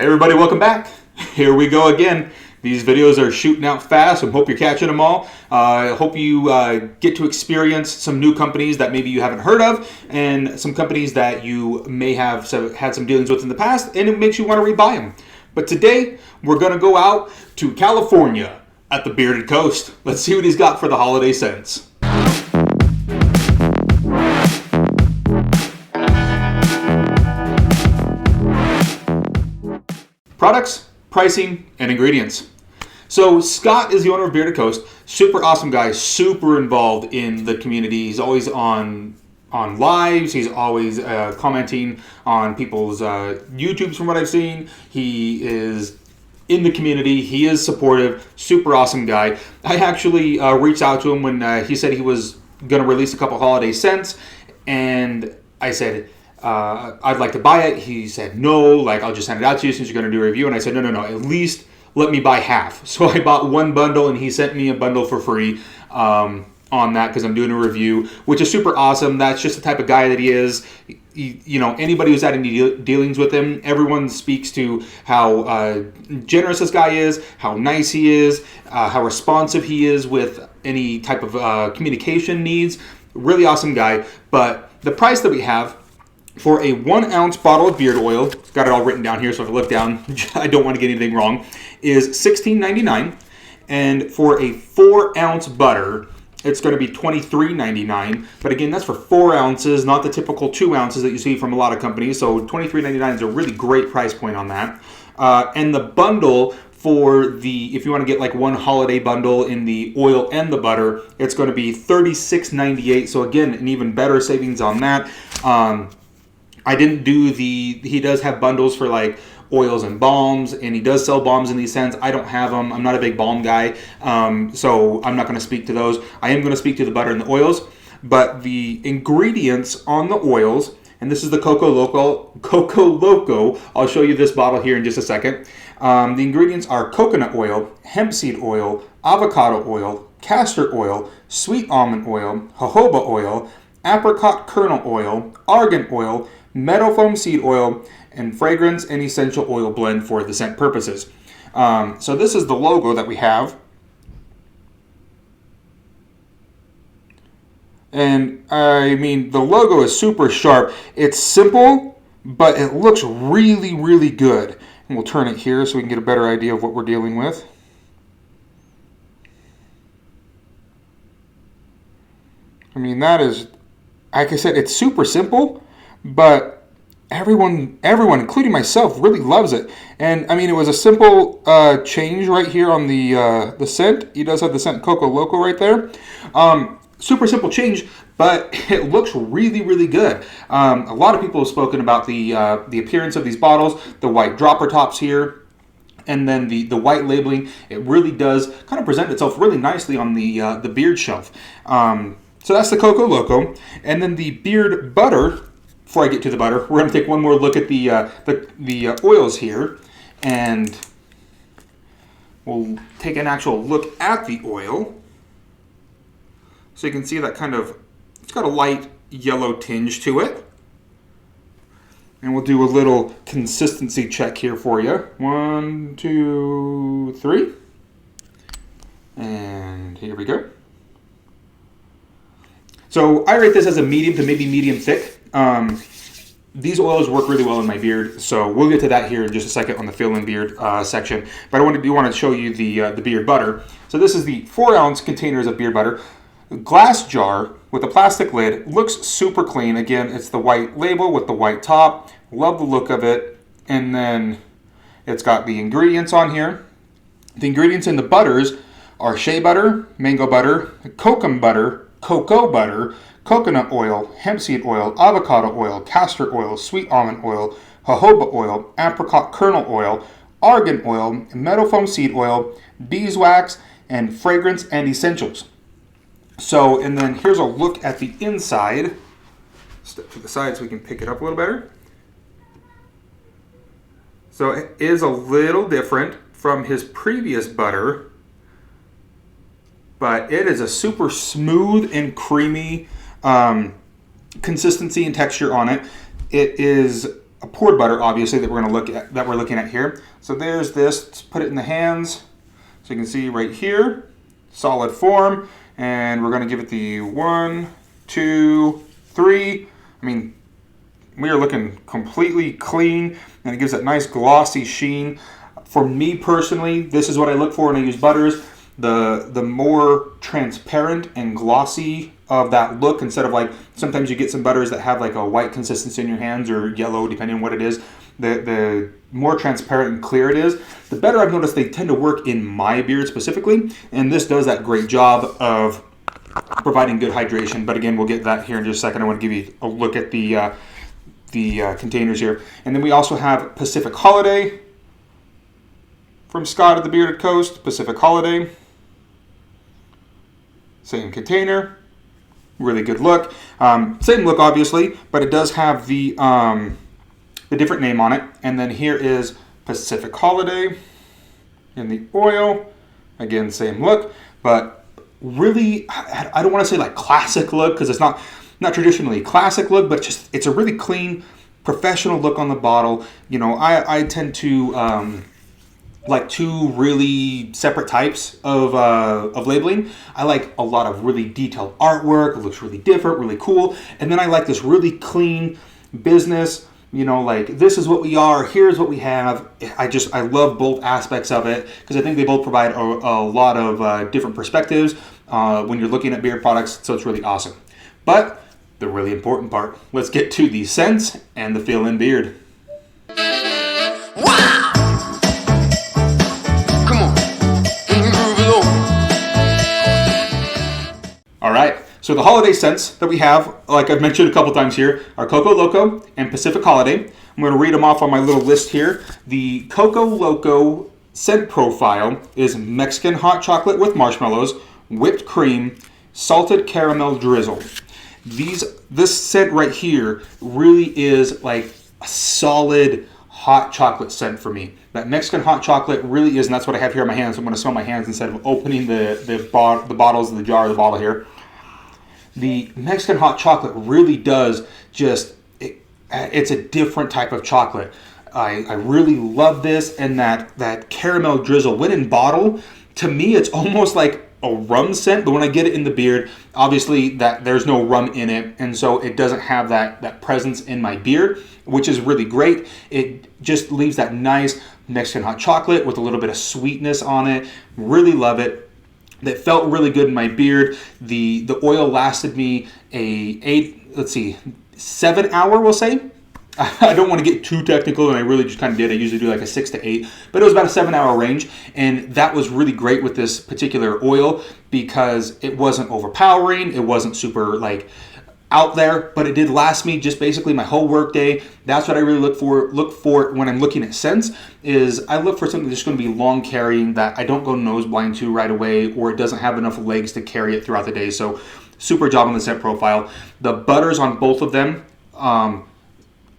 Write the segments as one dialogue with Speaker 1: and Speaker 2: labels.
Speaker 1: Hey everybody, welcome back. Here we go again. These videos are shooting out fast. I hope you're catching them all. I hope you get to experience some new companies that maybe you haven't heard of, and some companies that you may have had some dealings with in the past, and it makes you want to rebuy them. But today, we're going to go out to California at the Bearded Coast. Let's see what he's got for the holiday scents. Products, pricing, and ingredients. So Scott is the owner of Bearded Coast. Super awesome guy, super involved in the community. He's always on lives. He's always commenting on people's YouTubes from what I've seen. He is in the community. He is supportive. Super awesome guy. I actually reached out to him when he said he was going to release a couple holiday scents, and I said, I'd like to buy it. He said, no, like I'll just send it out to you since you're going to do a review. And I said, no, at least let me buy half. So I bought one bundle and he sent me a bundle for free on that because I'm doing a review, which is super awesome. That's just the type of guy that he is. Anybody who's had any dealings with him, everyone speaks to how generous this guy is, how nice he is, how responsive he is with any type of communication needs. Really awesome guy. But the price that we have for a 1 ounce bottle of beard oil, got it all written down here, so if I look down, I don't want to get anything wrong, is $16.99. And for a 4 ounce butter, it's going to be $23.99. But again, that's for 4 ounces, not the typical 2 ounces that you see from a lot of companies. So $23.99 is a really great price point on that. And the bundle for if you want to get like one holiday bundle in the oil and the butter, it's going to be $36.98. So again, an even better savings on that. I didn't do he does have bundles for like oils and balms, and he does sell balms in these scents. I don't have them. I'm not a big balm guy, so I'm not going to speak to those. I am going to speak to the butter and the oils, but the ingredients on the oils, and this is the Coco Loco. I'll show you this bottle here in just a second. The ingredients are coconut oil, hemp seed oil, avocado oil, castor oil, sweet almond oil, jojoba oil, apricot kernel oil, argan oil, meadow foam seed oil, and fragrance and essential oil blend for the scent purposes. So this is the logo that we have. And I mean, the logo is super sharp. It's simple, but it looks really, really good. And we'll turn it here so we can get a better idea of what we're dealing with. I mean, that is, like I said, it's super simple, but everyone, including myself, really loves it. And I mean, it was a simple change right here on the scent. He does have the scent Coco Loco right there. Super simple change, but it looks really, really good. A lot of people have spoken about the appearance of these bottles, the white dropper tops here, and then the white labeling. It really does kind of present itself really nicely on the beard shelf. So that's the Coco Loco. And then the beard butter, before I get to the butter, we're going to take one more look at the oils here. And we'll take an actual look at the oil. So you can see that it's got a light yellow tinge to it. And we'll do a little consistency check here for you. 1, 2, 3. And here we go. So I rate this as a medium to maybe medium thick. These oils work really well in my beard, so we'll get to that here in just a second on the fill-in beard section. But I do want to show you the beard butter. So this is the 4 ounce containers of beard butter. Glass jar with a plastic lid. Looks super clean. Again, it's the white label with the white top. Love the look of it. And then it's got the ingredients on here. The ingredients in the butters are shea butter, mango butter, kokum butter, cocoa butter, coconut oil, hemp seed oil, avocado oil, castor oil, sweet almond oil, jojoba oil, apricot kernel oil, argan oil, meadow foam seed oil, beeswax, and fragrance and essentials. So, and then here's a look at the inside. Step to the side so we can pick it up a little better. So it is a little different from his previous butter, but it is a super smooth and creamy consistency and texture on it. It is a poured butter, obviously, that we're looking at here. So there's this. Let's put it in the hands, so you can see right here, solid form, and we're going to give it the 1, 2, 3. I mean, we are looking completely clean, and it gives that nice glossy sheen. For me personally, this is what I look for when I use butters. The more transparent and glossy of that look, instead of like, sometimes you get some butters that have like a white consistency in your hands or yellow, depending on what it is. The more transparent and clear it is, the better I've noticed they tend to work in my beard specifically. And this does that great job of providing good hydration. But again, we'll get that here in just a second. I want to give you a look at the containers here. And then we also have Pacific Holiday from Scott at the Bearded Coast. Pacific Holiday. Same container. Really good look. Same look, obviously, but it does have the different name on it. And then here is Pacific Holiday in the oil. Again, same look, but really, I don't want to say like classic look, because it's not traditionally a classic look, but just it's a really clean, professional look on the bottle. You know, I tend to like two really separate types of labeling. I like a lot of really detailed artwork. It looks really different, really cool. And then I like this really clean business, you know, like this is what we are, here's what we have. I love both aspects of it, because I think they both provide a lot of different perspectives when you're looking at beard products, so it's really awesome. But the really important part, let's get to the scents and the feel in beard.
Speaker 2: Wow! Come on, groove it over.
Speaker 1: All right, so the holiday scents that we have, like I've mentioned a couple times here, are Coco Loco and Pacific Holiday. I'm going to read them off on my little list here. The Coco Loco scent profile is Mexican hot chocolate with marshmallows, whipped cream, salted caramel drizzle. This scent right here really is like a solid hot chocolate scent for me. That Mexican hot chocolate really is, and that's what I have here in my hands. So I'm going to smell my hands instead of opening the bottles of the jar of the bottle here. The Mexican hot chocolate really does just, it's a different type of chocolate. I really love this, and that caramel drizzle, when in bottle, to me it's almost like a rum scent, but when I get it in the beard, obviously that there's no rum in it, and so it doesn't have that presence in my beard, which is really great. It just leaves that nice Mexican hot chocolate with a little bit of sweetness on it. Really love it. That felt really good in my beard. The oil lasted me 7 hour, we'll say. I don't want to get too technical, and I really just kind of did. I usually do like a 6 to 8, but it was about a 7 hour range, and that was really great with this particular oil because it wasn't overpowering. It wasn't super like out there, but it did last me just basically my whole work day. That's what I really look for when I'm looking at scents. Is I look for something that's going to be long carrying, that I don't go nose blind to right away, or it doesn't have enough legs to carry it throughout the day. So super job on the scent profile. The butters on both of them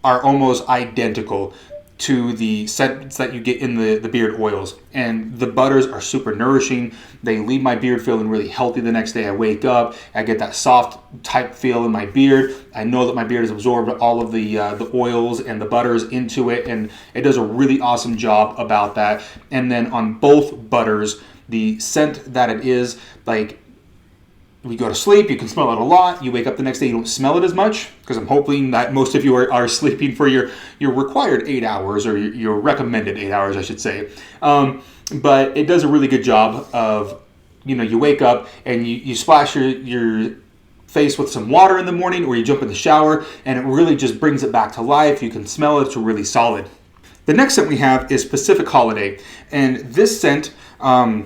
Speaker 1: are almost identical to the scents that you get in the beard oils. And the butters are super nourishing. They leave my beard feeling really healthy the next day. I wake up, I get that soft type feel in my beard. I know that my beard has absorbed all of the oils and the butters into it, and it does a really awesome job about that. And then on both butters, the scent that it is, like, we go to sleep, you can smell it a lot. You wake up the next day, you don't smell it as much, because I'm hoping that most of you are sleeping for your required 8 hours, or your recommended 8 hours, I should say. But it does a really good job of, you wake up and you splash your face with some water in the morning, or you jump in the shower, and it really just brings it back to life. You can smell it. It's really solid. The next scent we have is Pacific Holiday. And this scent, I'm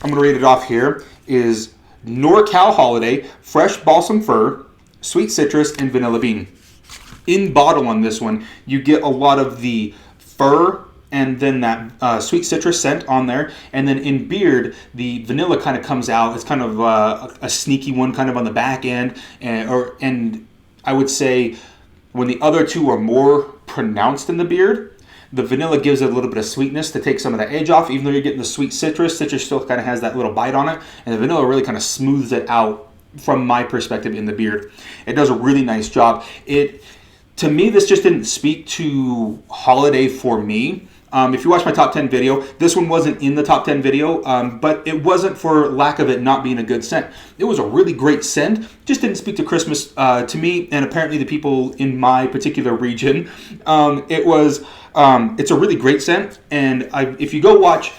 Speaker 1: going to read it off here, is NorCal Holiday, fresh balsam fir, sweet citrus, and vanilla bean. In bottle on this one, you get a lot of the fir and then that sweet citrus scent on there. And then in beard, the vanilla kind of comes out. It's kind of a sneaky one kind of on the back end. And I would say when the other two are more pronounced in the beard, the vanilla gives it a little bit of sweetness to take some of the edge off. Even though you're getting the sweet citrus, citrus still kind of has that little bite on it. And the vanilla really kind of smooths it out from my perspective in the beard. It does a really nice job. To to me, this just didn't speak to holiday for me. If you watch my top 10 video, this one wasn't in the top 10 video, but it wasn't for lack of it not being a good scent. It was a really great scent, just didn't speak to Christmas to me and apparently the people in my particular region. It's a really great scent, and if you go watch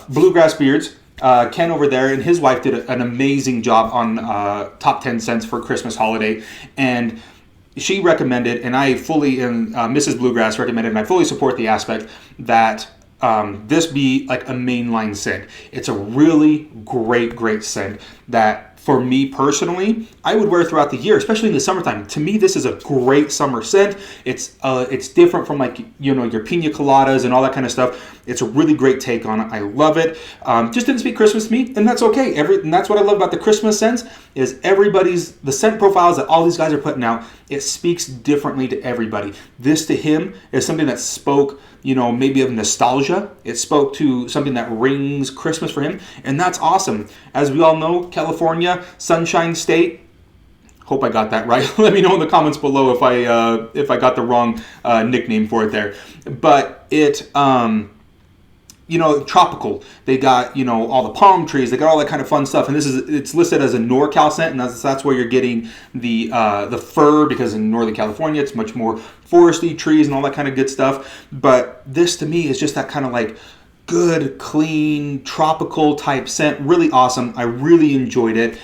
Speaker 1: Bluegrass Beards, Ken over there and his wife did an amazing job on top 10 scents for Christmas holiday, and she recommended, and I fully, and Mrs. Bluegrass recommended, and I fully support the aspect that this be like a mainline scent. It's a really great scent that, for me personally, I would wear throughout the year, especially in the summertime. To me, this is a great summer scent. It's different from like, you know, your pina coladas and all that kind of stuff. It's a really great take on it. I love it. Just didn't speak Christmas to me, and that's okay. And that's what I love about the Christmas scents is the scent profiles that all these guys are putting out. It speaks differently to everybody. This to him is something that spoke, you know, maybe of nostalgia. It spoke to something that rings Christmas for him, and that's awesome. As we all know, California, Sunshine State. Hope I got that right. Let me know in the comments below if I got the wrong nickname for it there. But it, you know, tropical. They got, you know, all the palm trees. They got all that kind of fun stuff. And it's listed as a NorCal scent, and that's where you're getting the fir, because in Northern California it's much more foresty trees and all that kind of good stuff. But this to me is just that kind of like good, clean, tropical type scent. Really awesome. I really enjoyed it.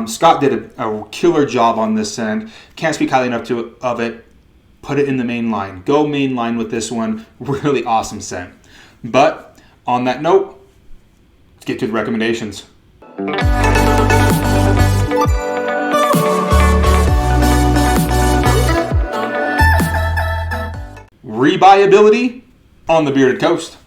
Speaker 1: Scott did a killer job on this scent. Can't speak highly enough of it. Put it in the main line. Go main line with this one. Really awesome scent. But on that note, let's get to the recommendations. Rebuyability on the Bearded Coast.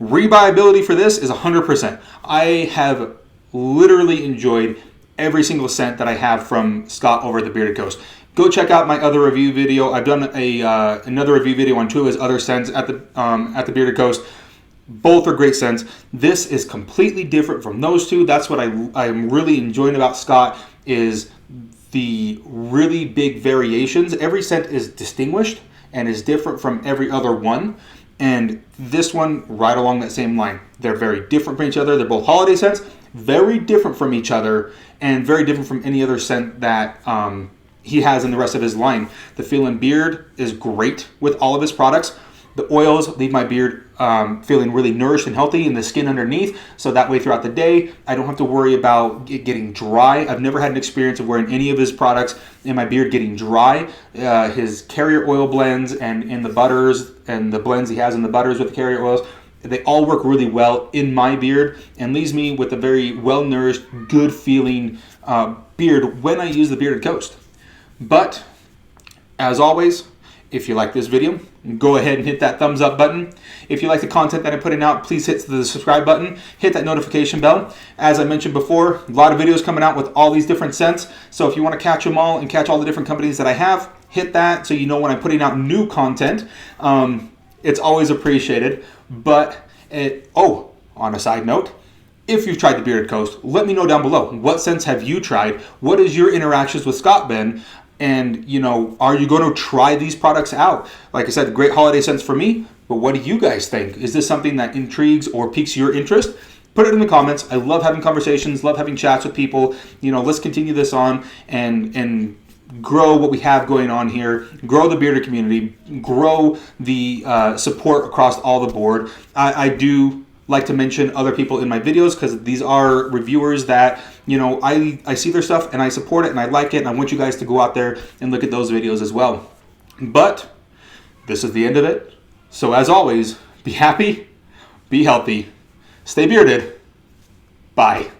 Speaker 1: Rebuyability for this is 100%. I have literally enjoyed every single scent that I have from Scott over at the Bearded Coast. Go check out my other review video. I've done another review video on 2 of his other scents at the Bearded Coast. Both are great scents. This is completely different from those 2. That's what I'm really enjoying about Scott is the really big variations. Every scent is distinguished and is different from every other one. And this one, right along that same line. They're very different from each other. They're both holiday scents, very different from each other, and very different from any other scent that he has in the rest of his line. The Feelin' Beard is great with all of his products. The oils leave my beard feeling really nourished and healthy in the skin underneath, so that way throughout the day I don't have to worry about it getting dry. I've never had an experience of wearing any of his products and my beard getting dry. His carrier oil blends and in the butters and the blends he has in the butters with the carrier oils, they all work really well in my beard and leaves me with a very well-nourished, good-feeling beard when I use the Bearded Coast. But, as always, if you like this video, go ahead and hit that thumbs up button. If you like the content that I'm putting out, please hit the subscribe button, hit that notification bell. As I mentioned before, a lot of videos coming out with all these different scents. So if you want to catch them all and catch all the different companies that I have, hit that so you know when I'm putting out new content. It's always appreciated. But, on a side note, if you've tried the Bearded Coast, let me know down below. What scents have you tried? What has your interactions with Scott been? And, you know, are you going to try these products out? Like I said, great holiday scents for me, but what do you guys think? Is this something that intrigues or piques your interest? Put it in the comments. I love having conversations, love having chats with people. You know, let's continue this on and grow what we have going on here, grow the bearded community, grow the support across all the board. I do like to mention other people in my videos because these are reviewers that, you know, I see their stuff and I support it and I like it and I want you guys to go out there and look at those videos as well. But this is the end of it. So as always, be happy, be healthy, stay bearded. Bye.